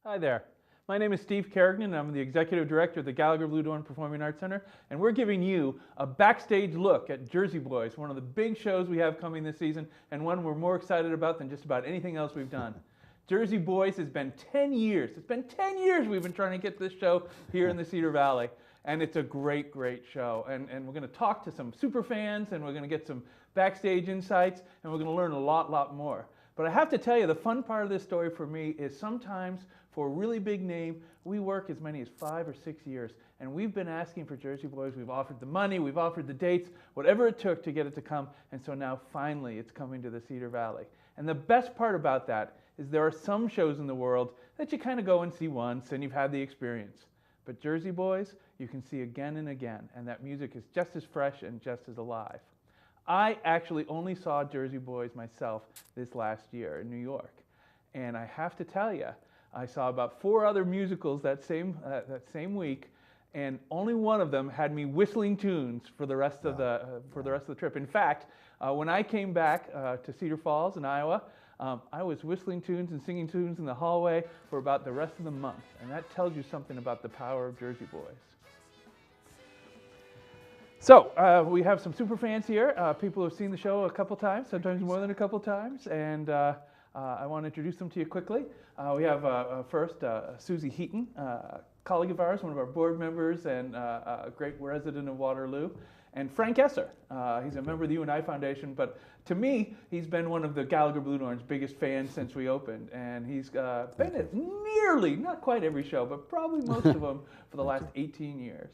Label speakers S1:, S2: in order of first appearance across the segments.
S1: Hi there. My name is Steve Kerrigan, and I'm the Executive Director of the Gallagher Blue Dorn Performing Arts Center, and we're giving you a backstage look at Jersey Boys, one of the big shows we have coming this season, and one we're more excited about than just about anything else we've done. Jersey Boys has been 10 years. It's been 10 years we've been trying to get this show here in the Cedar Valley, and it's a great, great show. And we're going to talk to some super fans, and we're going to get some backstage insights, and we're going to learn a lot more. But I have to tell you, the fun part of this story for me is sometimes for a really big name, we work as many as 5 or 6 years. And we've been asking for Jersey Boys. We've offered the money, we've offered the dates, whatever it took to get it to come. And so now finally it's coming to the Cedar Valley. And the best part about that is there are some shows in the world that you kind of go and see once and you've had the experience. But Jersey Boys, you can see again and again. And that music is just as fresh and just as alive. I actually only saw Jersey Boys myself this last year in New York. And I have to tell you, I saw about 4 other musicals that same week, and only one of them had me whistling tunes for the rest of the trip. In fact, when I came back to Cedar Falls in Iowa, I was whistling tunes and singing tunes in the hallway for about the rest of the month. And that tells you something about the power of Jersey Boys. So we have some super fans here, people who have seen the show a couple times, sometimes more than a couple times, and I want to introduce them to you quickly. We have first Susie Heaton, colleague of ours, one of our board members, and a great resident of Waterloo, and Frank Esser. He's a member of the UNI Foundation, but to me, he's been one of the Gallagher Blue Dorn's biggest fans since we opened, and he's been at nearly, not quite every show, but probably most of them for the last 18 years.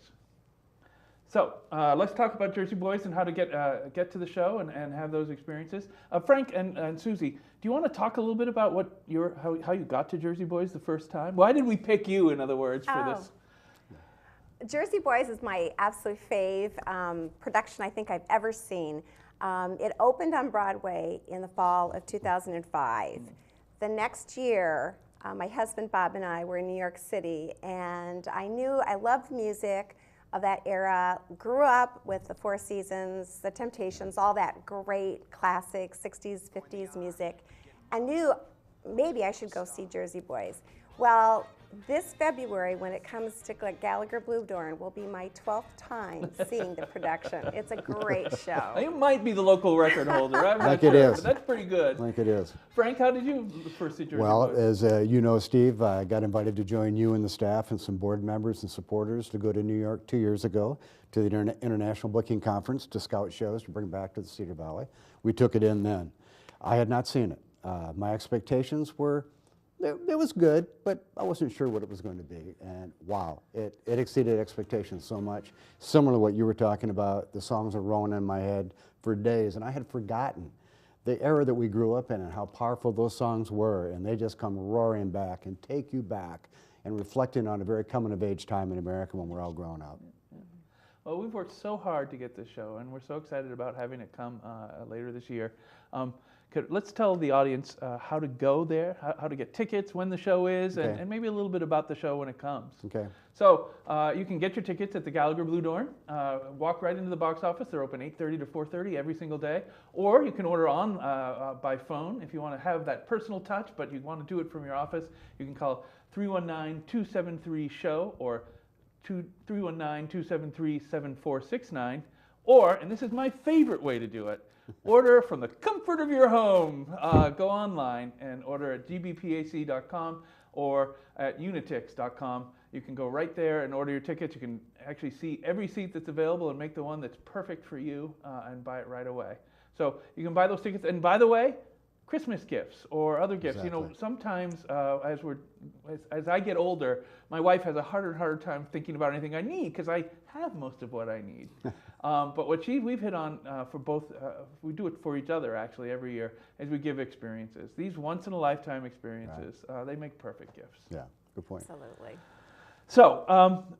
S1: So let's talk about Jersey Boys and how to get to the show and have those experiences. Frank and Susie, do you want to talk a little bit about what how you got to Jersey Boys the first time? Why did we pick you, in other words, for this?
S2: Jersey Boys is my absolute fave production I think I've ever seen. It opened on Broadway in the fall of 2005. The next year, my husband Bob and I were in New York City, and I loved music of that era, grew up with the Four Seasons, the Temptations, all that great classic 60s, 50s music, and knew maybe I should go see Jersey Boys. Well, this February, when it comes to Gallagher Blue Dorn, will be my 12th time seeing the production. It's a great show.
S1: You might be the local record holder. I'm not
S3: it
S1: sure,
S3: is.
S1: but that's pretty good.
S3: Like it is.
S1: Frank, how did you first see Jersey
S3: Well,
S1: Boys?
S3: as you know, Steve, I got invited to join you and the staff and some board members and supporters to go to New York 2 years ago to the International Booking Conference to scout shows to bring back to the Cedar Valley. We took it in then. I had not seen it. My expectations were, it was good, but I wasn't sure what it was going to be. And wow, it exceeded expectations so much. Similar to what you were talking about, the songs are rolling in my head for days, and I had forgotten the era that we grew up in and how powerful those songs were, and they just come roaring back and take you back and reflecting on a very coming-of-age time in America when we're all grown up.
S1: Well, we've worked so hard to get this show, and we're so excited about having it come later this year. Let's tell the audience how to go there, how to get tickets, when the show is,
S3: Okay.
S1: and maybe a little bit about the show when it comes.
S3: Okay.
S1: So you can get your tickets at the Gallagher Blue Dorn. Walk right into the box office. They're open 8:30 to 4:30 every single day. Or you can order on by phone if you want to have that personal touch, but you want to do it from your office. You can call 319-273-SHOW or 319-273-7469. Or, and this is my favorite way to do it, order from the comfort of your home. Go online and order at GBPAC.com or at unitix.com. You can go right there and order your tickets. You can actually see every seat that's available and make the one that's perfect for you and buy it right away. So you can buy those tickets. And by the way, Christmas gifts or other gifts.
S3: Exactly.
S1: You know, sometimes as I get older, my wife has a harder time thinking about anything I need because I have most of what I need. But what we've hit on for both, we do it for each other actually every year, is we give experiences. These once-in-a-lifetime experiences, right. They make perfect gifts.
S3: Yeah, good point.
S2: Absolutely.
S1: So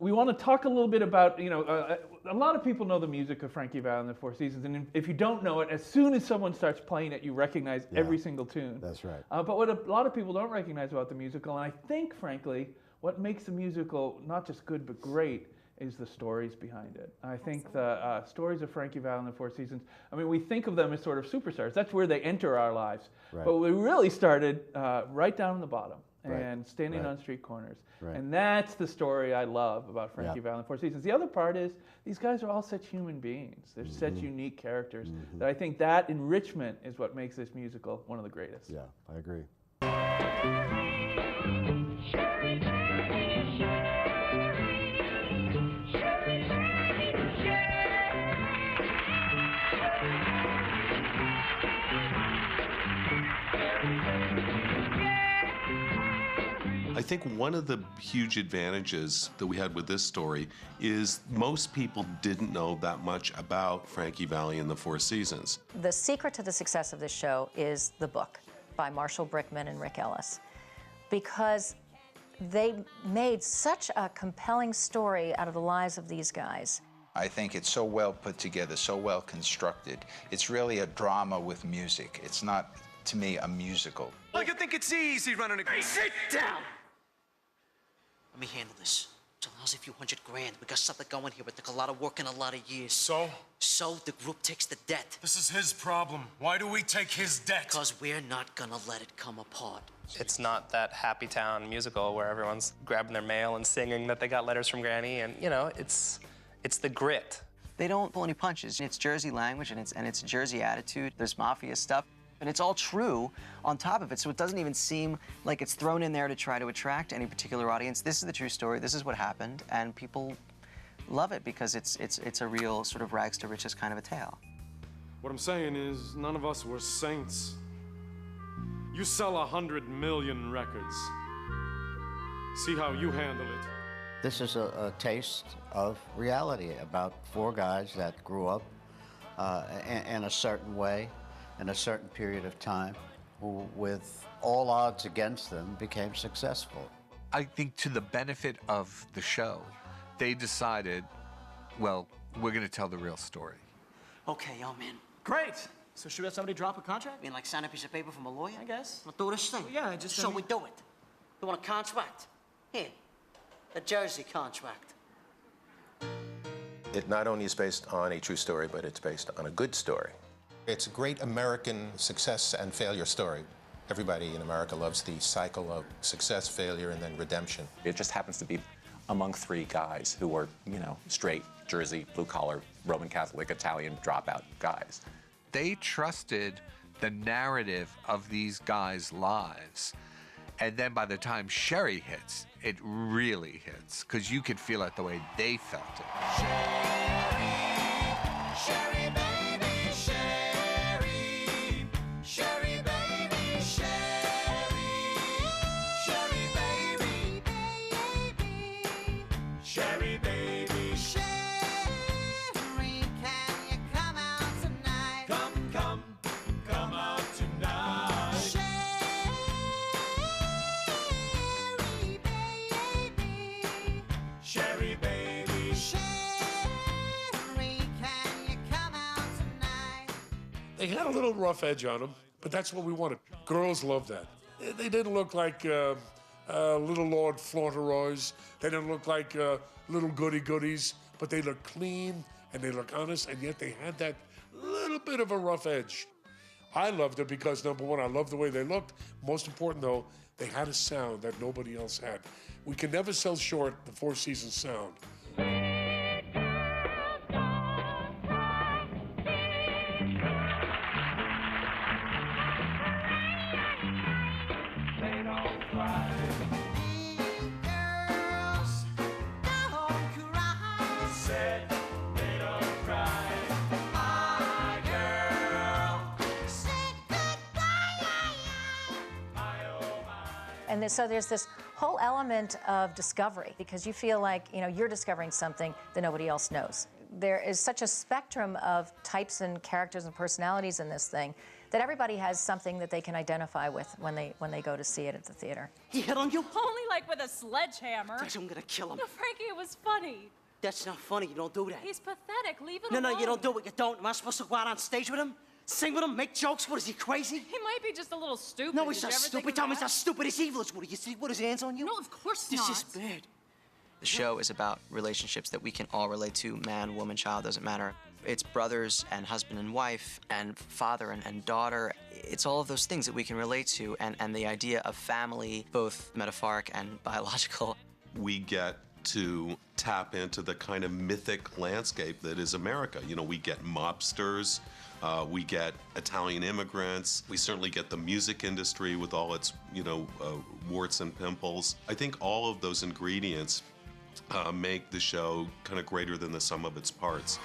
S1: we want to talk a little bit about, a lot of people know the music of Frankie Valli and the Four Seasons, and if you don't know it, as soon as someone starts playing it, you recognize every single tune.
S3: That's right.
S1: But what a lot of people don't recognize about the musical, and I think, frankly, what makes the musical not just good but great is the stories behind it. I think the stories of Frankie Valli and the Four Seasons, I mean, we think of them as sort of superstars. That's where they enter our lives.
S3: Right.
S1: But we really started right down in the bottom. and standing
S3: Right.
S1: on street corners.
S3: Right.
S1: And that's the story I love about Frankie
S3: Yeah.
S1: Valli and Four Seasons. The other part is these guys are all such human beings. They're such unique characters that I think that enrichment is what makes this musical one of the greatest.
S3: Yeah, I agree.
S4: I think one of the huge advantages that we had with this story is most people didn't know that much about Frankie Valli and the Four Seasons.
S5: The secret to the success of this show is the book by Marshall Brickman and Rick Ellis, because they made such a compelling story out of the lives of these guys.
S6: I think it's so well put together, so well constructed. It's really a drama with music. It's not, to me, a musical.
S7: Like you think it's easy running a... Hey, sit down! Let me handle this. It's allows a few $100,000. We got something going here. It took a lot of work and a lot of years.
S8: So?
S7: So the group takes the debt.
S8: This is his problem. Why do we take his debt?
S7: Because we're not gonna let it come apart.
S9: It's not that Happy Town musical where everyone's grabbing their mail and singing that they got letters from Granny, and you know, it's the grit.
S10: They don't pull any punches. It's Jersey language and it's Jersey attitude. There's mafia stuff. And it's all true on top of it, so it doesn't even seem like it's thrown in there to try to attract any particular audience. This is the true story, this is what happened, and people love it because it's a real sort of rags to riches kind of a tale.
S8: What I'm saying is, none of us were saints. You sell 100 million records. See how you handle it.
S11: This is a taste of reality about four guys that grew up in a certain way, in a certain period of time, who, with all odds against them, became successful.
S12: I think to the benefit of the show, they decided, well, we're going to tell the real story.
S7: Okay, I'm in. Great! So should we have somebody drop a contract? I mean, like sign a piece of paper from a lawyer, I guess? We'll do this thing.
S10: Well, yeah, just...
S7: So we do it. You want a contract? Here. A Jersey contract.
S13: It not only is based on a true story, but it's based on a good story. It's a great American success and failure story. Everybody in America loves the cycle of success, failure, and then redemption.
S14: It just happens to be among three guys who were, you know, straight, Jersey, blue-collar, Roman Catholic, Italian dropout guys.
S12: They trusted the narrative of these guys' lives. And then by the time Sherry hits, it really hits, because you can feel it the way they felt it.
S15: Sherry, baby, Sherry. Sherry, baby, Sherry. Sherry, baby, baby. Sherry, baby, Sherry. Can you come out tonight? Come out tonight. Sherry, baby. Sherry, baby, Sherry. Can you come out tonight?
S8: They had a little rough edge on them, but that's what we wanted. Girls love that. They didn't look like little Lord Fauntleroys. They didn't look like little goody-goodies, but they look clean and they look honest, and yet they had that little bit of a rough edge. I loved it because, number one, I loved the way they looked. Most important, though, they had a sound that nobody else had. We can never sell short the Four Seasons sound.
S5: And so there's this whole element of discovery, because you feel like, you know, you're discovering something that nobody else knows. There is such a spectrum of types and characters and personalities in this thing that everybody has something that they can identify with when they go to see it at the theater.
S7: He hit on you?
S16: Only like with a sledgehammer.
S7: I'm gonna kill him.
S16: No, Frankie, it was funny.
S7: That's not funny. You don't do that.
S16: He's pathetic. Leave it
S7: No,
S16: alone.
S7: no, you don't do it. You don't. Am I supposed to go out on stage with him? Sing with him? Make jokes? What is he, crazy?
S16: He might be just a little stupid.
S7: No, he's
S16: Did
S7: not
S16: you ever think
S7: stupid.
S16: of
S7: Tell me he's
S16: that?
S7: not stupid. He's evil. What do you see? What, his hands on you?
S16: No, of course
S7: This
S16: not.
S7: is bad.
S10: The show is about relationships that we can all relate to, man, woman, child, doesn't matter. It's brothers and husband and wife and father and daughter. It's all of those things that we can relate to, and the idea of family, both metaphoric and biological.
S4: We get to tap into the kind of mythic landscape that is America. You know, we get mobsters, we get Italian immigrants, we certainly get the music industry with all its, warts and pimples. I think all of those ingredients make the show kind of greater than the sum of its parts.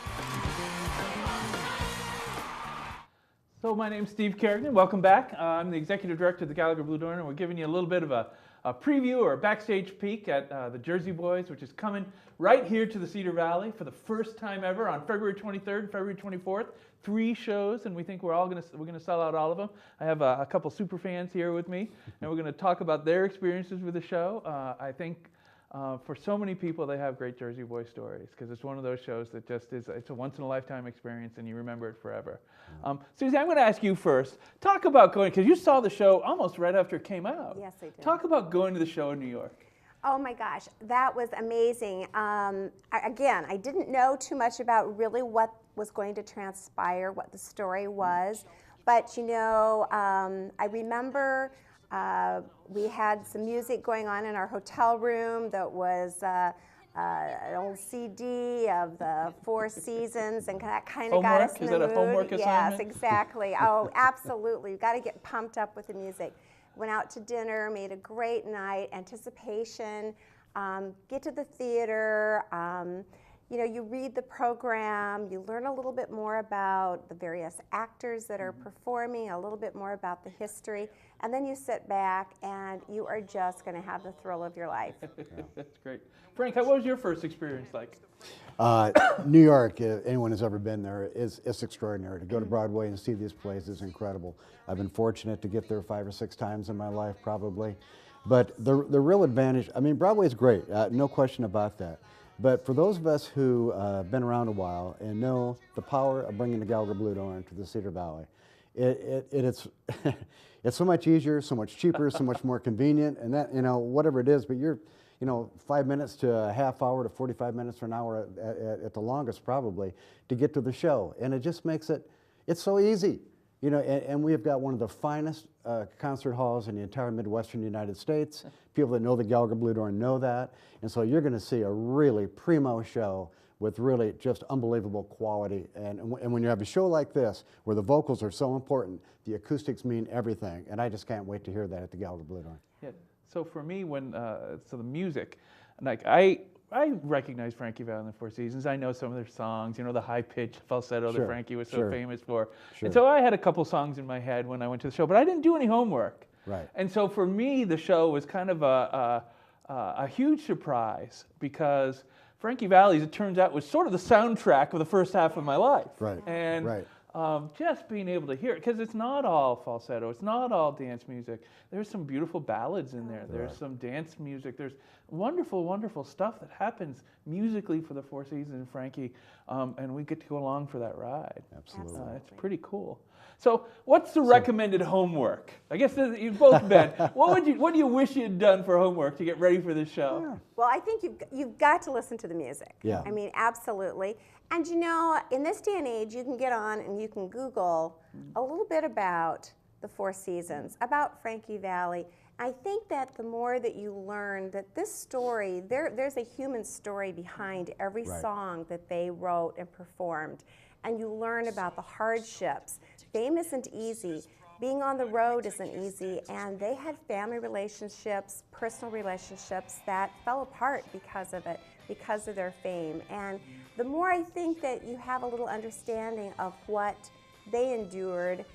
S1: So my name's Steve Kerrigan. Welcome back. I'm the Executive Director of the Gallagher Blue Door, and we're giving you a little bit of a preview or a backstage peek at the Jersey Boys, which is coming right here to the Cedar Valley for the first time ever on February 23rd and February 24th. 3 shows, and we think we're gonna sell out all of them. I have a couple super fans here with me, and we're gonna talk about their experiences with the show. I think for so many people, they have great Jersey Boy stories because it's one of those shows that just it's a once-in-a-lifetime experience and you remember it forever. Susie, I'm going to ask you first. Talk about going, because you saw the show almost right after it came out.
S2: Yes, I did.
S1: Talk about going to the show in New York.
S2: Oh my gosh, that was amazing. Again, I didn't know too much about really what was going to transpire, what the story was, but I remember we had some music going on in our hotel room that was an old CD of the 4 seasons, and that kind of got us in the mood.
S1: Is that a homework assignment?
S2: Yes, exactly. Oh, absolutely. You've got to get pumped up with the music. Went out to dinner, made a great night, anticipation, get to the theater, you read the program, you learn a little bit more about the various actors that are performing, a little bit more about the history, and then you sit back and you are just going to have the thrill of your life.
S1: That's great. Frank, what was your first experience like?
S3: New York, anyone who's ever been there, it's extraordinary. To go to Broadway and see these plays is incredible. I've been fortunate to get there 5 or 6 times in my life, probably. But the real advantage, Broadway is great, no question about that. But for those of us who have been around a while and know the power of bringing the Gallagher Blue Door into the Cedar Valley, it's so much easier, so much cheaper, so much more convenient, and that, whatever it is, but you're 5 minutes to a half hour to 45 minutes or an hour at the longest probably to get to the show. And it just makes it's so easy. And we have got one of the finest concert halls in the entire Midwestern United States. People that know the Gallagher Blue Door know that. And so you're going to see a really primo show with really just unbelievable quality. And when you have a show like this, where the vocals are so important, the acoustics mean everything. And I just can't wait to hear that at the Gallagher Blue Door.
S1: Yeah. So for me, the music, like I recognize Frankie Valli and the 4 Seasons. I know some of their songs, the high-pitched falsetto that Frankie was so famous for. And so I had a couple songs in my head when I went to the show, but I didn't do any homework.
S3: Right.
S1: And so for me, the show was kind of a huge surprise because Frankie Valli, as it turns out, was sort of the soundtrack of the first half of my life.
S3: Right.
S1: And just being able to hear it, because it's not all falsetto, it's not all dance music. There's some beautiful ballads in there. There's some dance music. There's wonderful, wonderful stuff that happens musically for the 4 Seasons and Frankie, and we get to go along for that ride.
S3: Absolutely.
S1: It's pretty cool. So what's the recommended homework? I guess you've both been. What do you wish you'd done for homework to get ready for this show?
S3: Yeah.
S2: Well, I think you've got to listen to the music.
S3: Yeah.
S2: Absolutely. And in this day and age, you can get on and you can Google a little bit about the 4 Seasons, about Frankie Valli. I think that the more that you learn that this story, there's a human story behind every song that they wrote and performed. And you learn about the hardships. Fame isn't easy. Being on the road isn't easy. And they had family relationships, personal relationships that fell apart because of it, because of their fame. And the more I think that you have a little understanding of what they endured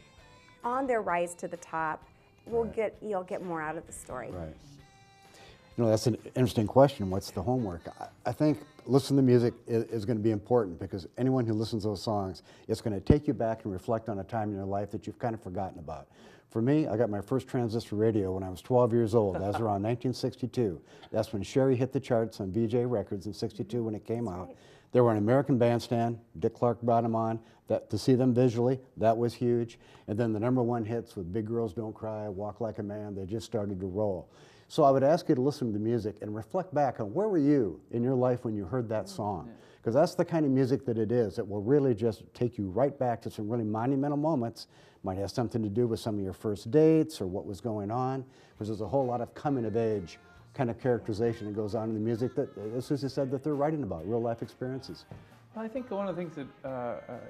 S2: on their rise to the top, you'll get more out of the story.
S3: Right. That's an interesting question. What's the homework? I think listening to music is going to be important because anyone who listens to those songs, it's going to take you back and reflect on a time in your life that you've kind of forgotten about. For me, I got my first transistor radio when I was 12 years old. That was around 1962. That's when Sherry hit the charts on VJ Records in '62 when it came out. They were an American Bandstand. Dick Clark brought them on. To see them visually, that was huge. And then the #1 hits with Big Girls Don't Cry, Walk Like a Man, they just started to roll. So I would ask you to listen to the music and reflect back on where were you in your life when you heard that song. Because that's the kind of music that it is. It will really just take you right back to some really monumental moments. Might have something to do with some of your first dates or what was going on. Because there's a whole lot of coming of age kind of characterization that goes on in the music that, as Susie said, that they're writing about, real life experiences.
S1: Well, I think one of the things that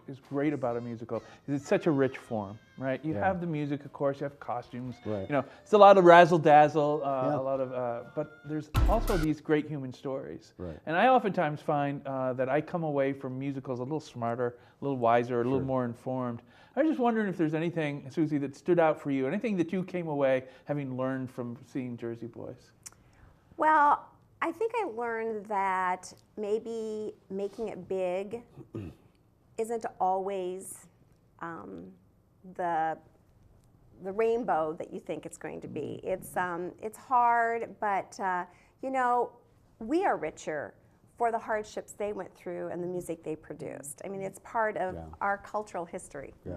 S1: is great about a musical is it's such a rich form, right? You have the music, of course, you have costumes,
S3: Right.
S1: you know, it's a lot of razzle dazzle, a lot of, but there's also these great human stories.
S3: Right.
S1: And I oftentimes find that I come away from musicals a little smarter, a little wiser, a little more informed. I was just wondering if there's anything, Susie, that stood out for you, anything that you came away having learned from seeing Jersey Boys.
S2: Well, I think I learned that maybe making it big isn't always the rainbow that you think it's going to be. It's hard, but you know, we are richer for the hardships they went through and the music they produced. I mean, it's part of our cultural history.
S3: Yeah.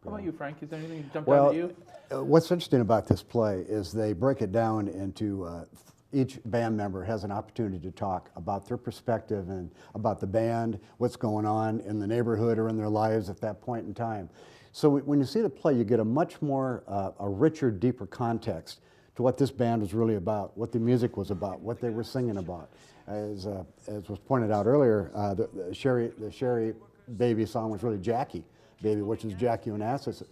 S1: How about you, Frank? Is there anything that jumped
S3: Well,
S1: out at you?
S3: what's interesting about this play is they break it down into each band member has an opportunity to talk about their perspective and about the band, what's going on in the neighborhood or in their lives at that point in time. So when you see the play, you get a much more, a richer, deeper context to what this band was really about, what the music was about, what they were singing about. As was pointed out earlier, the Sherry Baby song was really Jackie Baby, which is Jackie Onassis,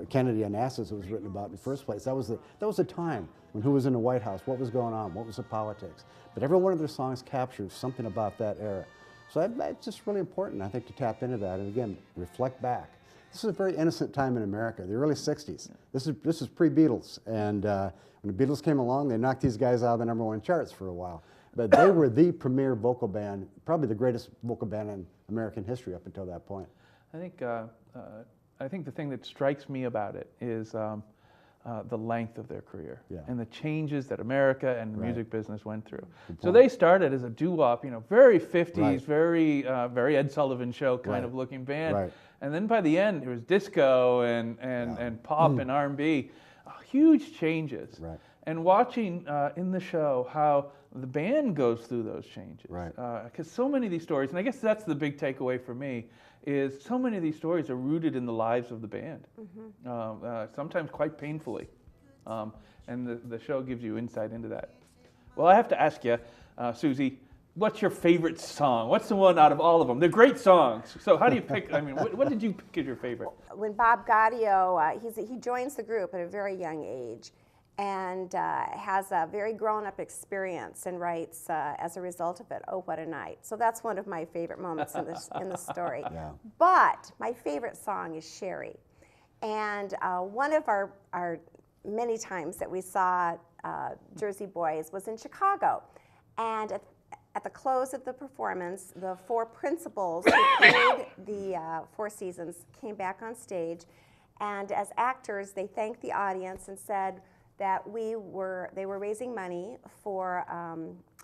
S3: Kennedy Onassis, it was written about in the first place. That was the time when who was in the White House, what was going on, what was the politics. But every one of their songs captures something about that era. So it's just really important, I think, to tap into that and again, reflect back. This is a very innocent time in America, the early 60s. This is pre-Beatles, and when the Beatles came along, they knocked these guys out of the #1 charts for a while. But they were the premier vocal band, probably the greatest vocal band in American history up until that point.
S1: I think the thing that strikes me about it is the length of their career and the changes that America and the music business went through. So they started as a doo-wop, you know, very 50s, very Ed Sullivan Show kind of looking band. And then by the end, it was disco and pop and R&B, huge changes. And watching in the show how the band goes through those changes. Because so many of these stories, and I guess that's the big takeaway for me, is so many of these stories are rooted in the lives of the band, sometimes quite painfully. And the show gives you insight into that. Well, I have to ask you, Susie, what's your favorite song? What's the one out of all of them? They're great songs. So how do you pick? I mean, what did you pick as your favorite?
S2: When Bob Gaudio, he joins the group at a very young age and has a very grown-up experience and writes as a result of it, "Oh, what a night." So that's one of my favorite moments in the story. But my favorite song is Sherry. And one of our many times that we saw Jersey Boys was in Chicago. And at the close of the performance, the 4 principals who played the 4 seasons came back on stage. And as actors, they thanked the audience and said that they were raising money for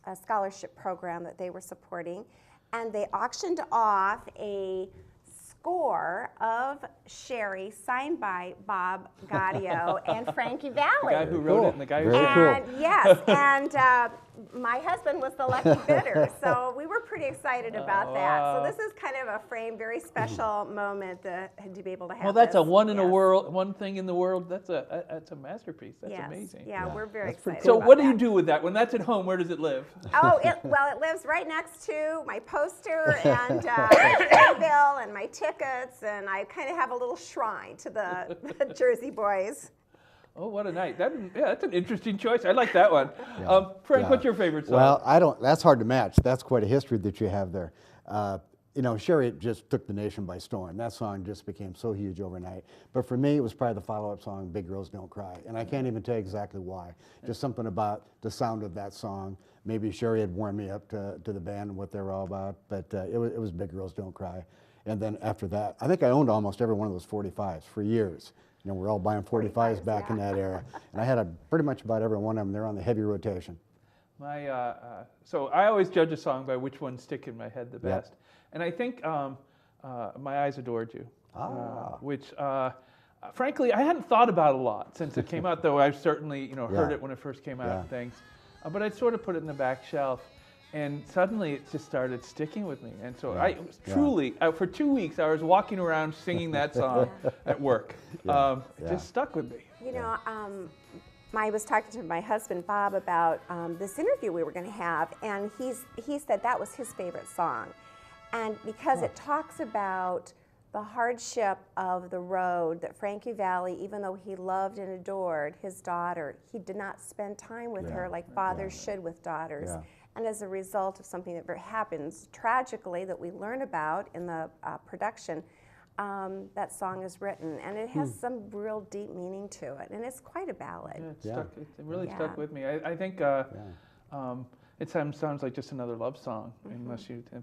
S2: a scholarship program that they were supporting. And they auctioned off a score of Sherry signed by Bob Gaudio and Frankie Valli.
S1: The guy who wrote it and the guy who
S2: sang it. Yes, and my husband was the lucky bidder, so we were pretty excited about that. So this is kind of a very special moment to be able to have.
S1: Well, that's
S2: this.
S1: a one thing in the world. That's a masterpiece. That's amazing.
S2: Yeah, we're very excited.
S1: So
S2: about
S1: what do
S2: that.
S1: you do with that? When that's at home, where does it live?
S2: Oh, it lives right next to my poster and my playbill and my tickets, and I kind of have a little shrine to the Jersey Boys.
S1: Oh, what a night. That's an interesting choice. I like that one. Frank, what's your favorite song?
S3: Well, that's hard to match. That's quite a history that you have there. You know, Sherry just took the nation by storm. That song just became so huge overnight. But for me, it was probably the follow-up song, Big Girls Don't Cry. And I can't even tell you exactly why. Just something about the sound of that song. Maybe Sherry had warmed me up to the band and what they were all about. But it was Big Girls Don't Cry. And then after that, I think I owned almost every one of those 45s for years. You know, we're all buying 45s back in that era. And I had pretty much about every one of them. They're on the heavy rotation.
S1: So I always judge a song by which ones stick in my head the best. And I think My Eyes Adored You, which frankly, I hadn't thought about it a lot since it came out, though I've certainly, heard
S3: Yeah.
S1: it when it first came out
S3: Yeah.
S1: and things. But I'd sort of put it in the back shelf. And suddenly it just started sticking with me. And so
S3: Yeah.
S1: I was truly, for 2 weeks, I was walking around singing that song at work. It just stuck with me.
S2: You know, I was talking to my husband, Bob, about this interview we were going to have, and he said that was his favorite song. And because it talks about the hardship of the road, that Frankie Valli, even though he loved and adored his daughter, he did not spend time with her like fathers should with daughters.
S3: Yeah.
S2: And as a result of something that happens tragically that we learn about in the production, that song is written. And it has some real deep meaning to it. And it's quite a ballad.
S1: Yeah, it really stuck with me. I think it sounds like just another love song,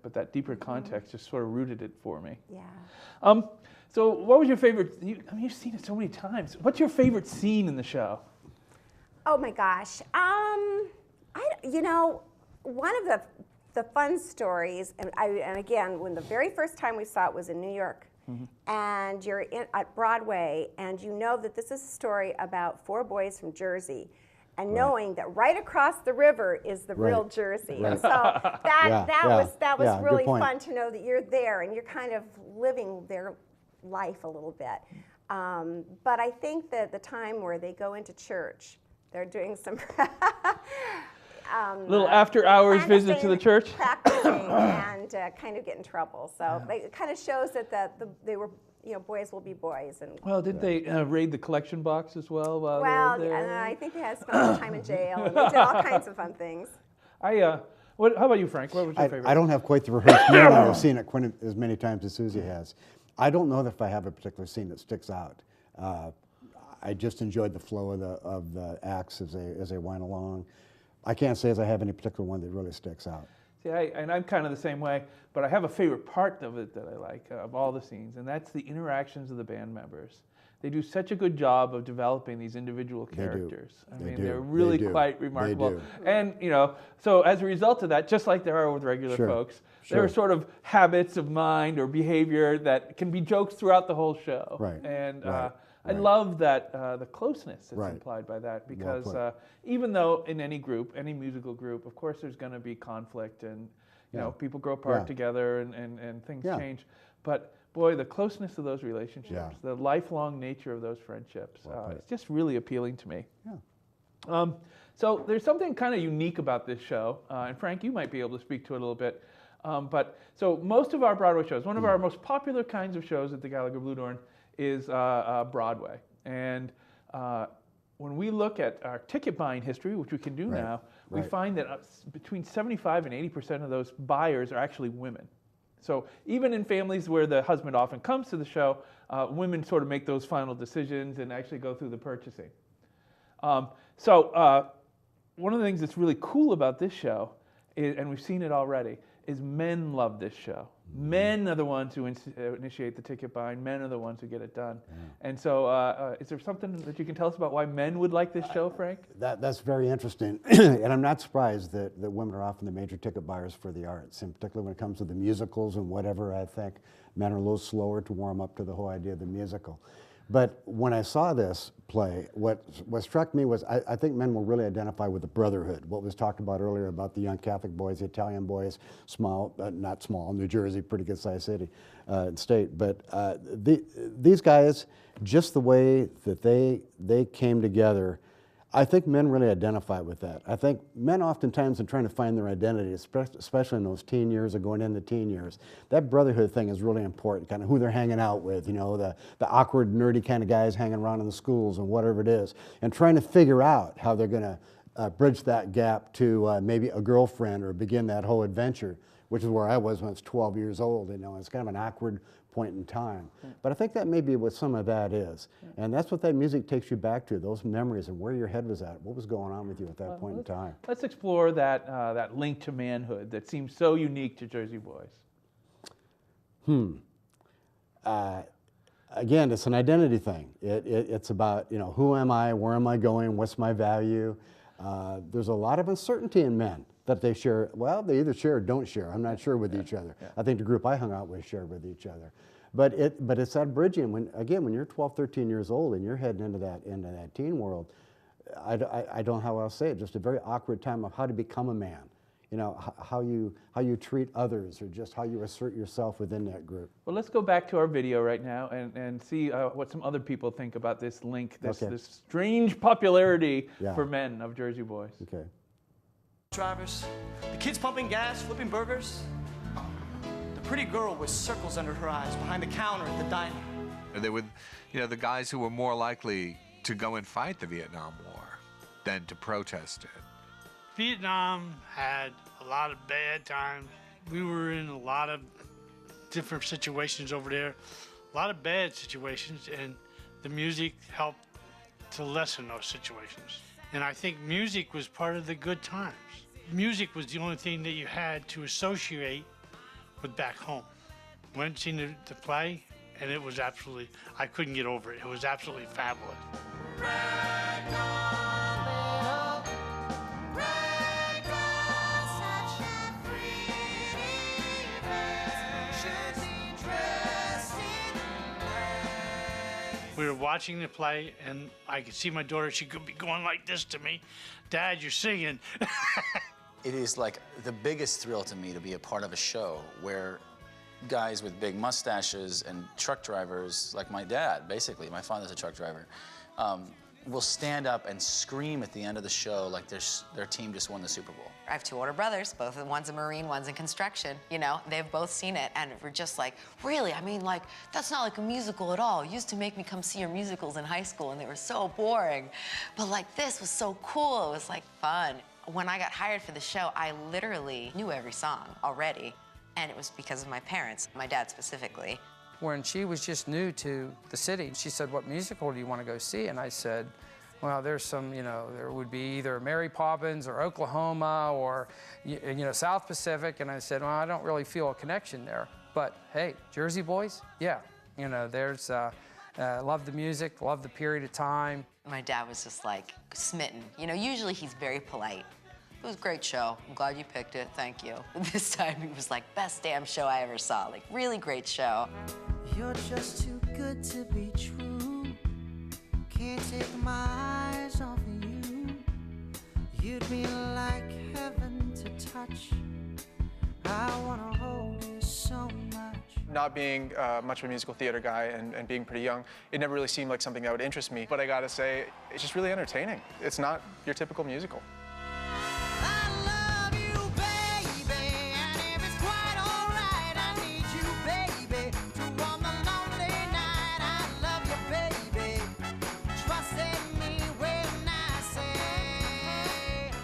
S1: but that deeper context just sort of rooted it for me.
S2: Yeah.
S1: So what was your favorite, you've seen it so many times. What's your favorite scene in the show?
S2: Oh my gosh. One of the fun stories, and again, when the very first time we saw it was in New York, and you're at Broadway, and you know that this is a story about 4 boys from Jersey, and knowing that right across the river is the real Jersey.
S3: Right.
S2: And so that was really
S3: good point.
S2: fun to know that you're there and you're kind of living their life a little bit. But I think that the time where they go into church, they're doing some
S1: little after-hours visit to the church?
S2: Practicing and kind of get in trouble. So it kind of shows that they were, boys will be boys. And
S1: Well, did they raid the collection box as well while they
S2: well,
S1: were there?
S2: yeah, I think they had spent some time in jail, and they did all kinds of fun things.
S1: How about you, Frank? What was your favorite?
S3: I don't have quite the rehearsed memory. I've seen it quite as many times as Susie has. I don't know if I have a particular scene that sticks out. I just enjoyed the flow of the acts as they went along. I can't say as I have any particular one that really sticks out.
S1: See, and I'm kind of the same way, but I have a favorite part of it that I like, of all the scenes, and that's the interactions of the band members. They do such a good job of developing these individual characters. They're really quite remarkable.
S3: They do.
S1: And, so as a result of that, just like there are with regular folks, there are sort of habits of mind or behavior that can be jokes throughout the whole show.
S3: Right.
S1: And I love that the closeness that's
S3: Right.
S1: implied by that, because
S3: Well put.
S1: even though in any group, any musical group, of course there's going to be conflict and people grow apart together and things change. But boy, the closeness of those relationships, the lifelong nature of those friendships, it's just really appealing to me.
S3: Yeah.
S1: So there's something kind of unique about this show, and Frank, you might be able to speak to it a little bit. But so most of our Broadway shows, one of our most popular kinds of shows at the Gallagher Blue Dorn is Broadway. And when we look at our ticket buying history, which we can do now, we find that between 75 and 80% of those buyers are actually women. So even in families where the husband often comes to the show, women sort of make those final decisions and actually go through the purchasing. So one of the things that's really cool about this show, and we've seen it already, is men love this show. Men are the ones who initiate the ticket buying. Men are the ones who get it done. And so is there something that you can tell us about why men would like this show, Frank?
S3: That's very interesting. And I'm not surprised that women are often the major ticket buyers for the arts, and particularly when it comes to the musicals and whatever. I think men are a little slower to warm up to the whole idea of the musical. But when I saw this play, what struck me was I think men will really identify with the brotherhood, what was talked about earlier about the young Catholic boys, the Italian boys, small, not small, New Jersey, pretty good sized city, state. But these guys, just the way that they came together, I think men really identify with that. I think men oftentimes are trying to find their identity, especially in those teen years or going into teen years. That brotherhood thing is really important, kind of who they're hanging out with, the awkward, nerdy kind of guys hanging around in the schools and whatever it is, and trying to figure out how they're going to bridge that gap to maybe a girlfriend or begin that whole adventure, which is where I was when I was 12 years old. It's kind of an awkward point in time. But I think that may be what some of that is. And that's what that music takes you back to, those memories and where your head was at, what was going on with you at that point in time.
S1: Let's explore that link to manhood that seems so unique to Jersey Boys.
S3: Again, it's an identity thing. It's about, who am I, where am I going, what's my value. There's a lot of uncertainty in men that they share. Well, they either share or don't share. I'm not sure with each other. I think the group I hung out with shared with each other. But it's that bridging. When you're 12, 13 years old and you're heading into that teen world, I don't know how else to say it. Just a very awkward time of how to become a man. You know, how you treat others, or just how you assert yourself within that group.
S1: Well, let's go back to our video right now and see what some other people think about this link, this strange popularity for men of Jersey Boys.
S3: Okay.
S17: Drivers, the kids pumping gas, flipping burgers. The pretty girl with circles under her eyes behind the counter at the diner.
S12: They would, you know, the guys who were more likely to go and fight the Vietnam War than to protest it.
S18: Vietnam had a lot of bad times. We were in a lot of different situations over there, a lot of bad situations, and the music helped to lessen those situations. And I think music was part of the good times. Music was the only thing that you had to associate with back home. Went seen the play, and it was absolutely, I couldn't get over it. It was absolutely fabulous. We were watching the play, and I could see my daughter. She could be going like this to me. Dad, you're singing.
S19: It is like the biggest thrill to me to be a part of a show where guys with big mustaches and truck drivers, like my dad, basically, my father's a truck driver, will stand up and scream at the end of the show like their team just won the Super Bowl.
S20: I have two older brothers, one's a Marine, one's in construction. You know, they've both seen it, and we're just like, really? I mean, like, that's not like a musical at all. It used to make me come see your musicals in high school, and they were so boring. But like, this was so cool. It was like fun. When I got hired for the show, I literally knew every song already, and it was because of my parents, my dad specifically.
S21: When she was just new to the city, she said, what musical do you want to go see? And I said, well, there's some, you know, there would be either Mary Poppins or Oklahoma or, you know, South Pacific. And I said, well, I don't really feel a connection there. But hey, Jersey Boys, yeah. You know, there's, love the music, love the period of time.
S20: My dad was just like smitten. You know, usually he's very polite. It was a great show. I'm glad you picked it. Thank you. This time he was like, best damn show I ever saw. Like, really great show.
S15: You're just too good to be true. Can't take my eyes off of you. You'd be like heaven to touch. I wanna hold you so much.
S22: Not being much of a musical theater guy and being pretty young, it never really seemed like something that would interest me. But I gotta say, it's just really entertaining. It's not your typical musical.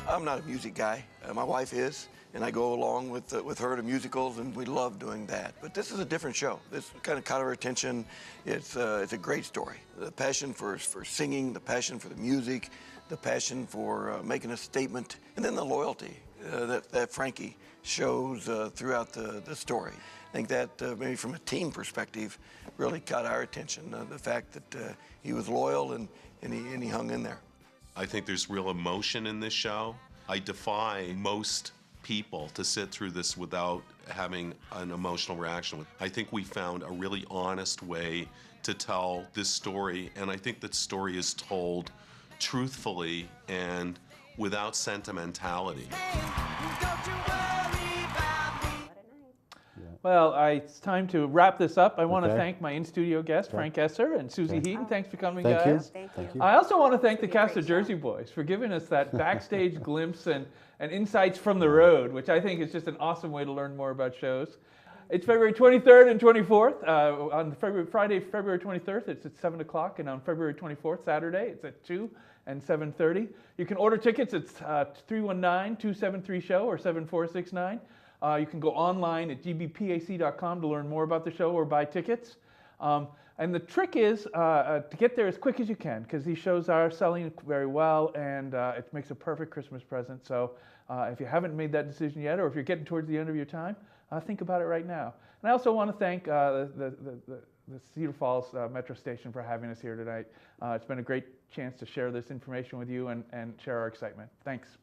S23: I'm not a music guy. My wife is, and I go along with her to musicals, and we love doing that. But this is a different show. This kind of caught our attention. It's a great story. The passion for singing, the passion for the music, the passion for making a statement, and then the loyalty that Frankie shows throughout the story. I think that maybe from a team perspective really caught our attention. The fact that he was loyal and he hung in there.
S4: I think there's real emotion in this show. I defy most people to sit through this without having an emotional reaction. I think we found a really honest way to tell this story, and I think that story is told truthfully and without sentimentality.
S1: Well, it's time to wrap this up. I want to
S3: Okay.
S1: thank my in-studio guests, Frank Esser and Susie
S3: Okay.
S1: Heaton. Thanks for coming,
S3: Thank you.
S1: guys.
S3: Thank you.
S1: I also want to thank the cast of Jersey Boys for giving us that backstage glimpse and insights from the road, which I think is just an awesome way to learn more about shows. It's February 23rd and 24th. On Friday, February 23rd, it's at 7 o'clock, and on February 24th, Saturday, it's at 2 and 7:30. You can order tickets. It's 319-273-SHOW or 7469. You can go online at gbpac.com to learn more about the show or buy tickets. And the trick is to get there as quick as you can, because these shows are selling very well, and it makes a perfect Christmas present. So if you haven't made that decision yet, or if you're getting towards the end of your time, think about it right now. And I also want to thank the Cedar Falls Metro Station for having us here tonight. It's been a great chance to share this information with you and share our excitement. Thanks.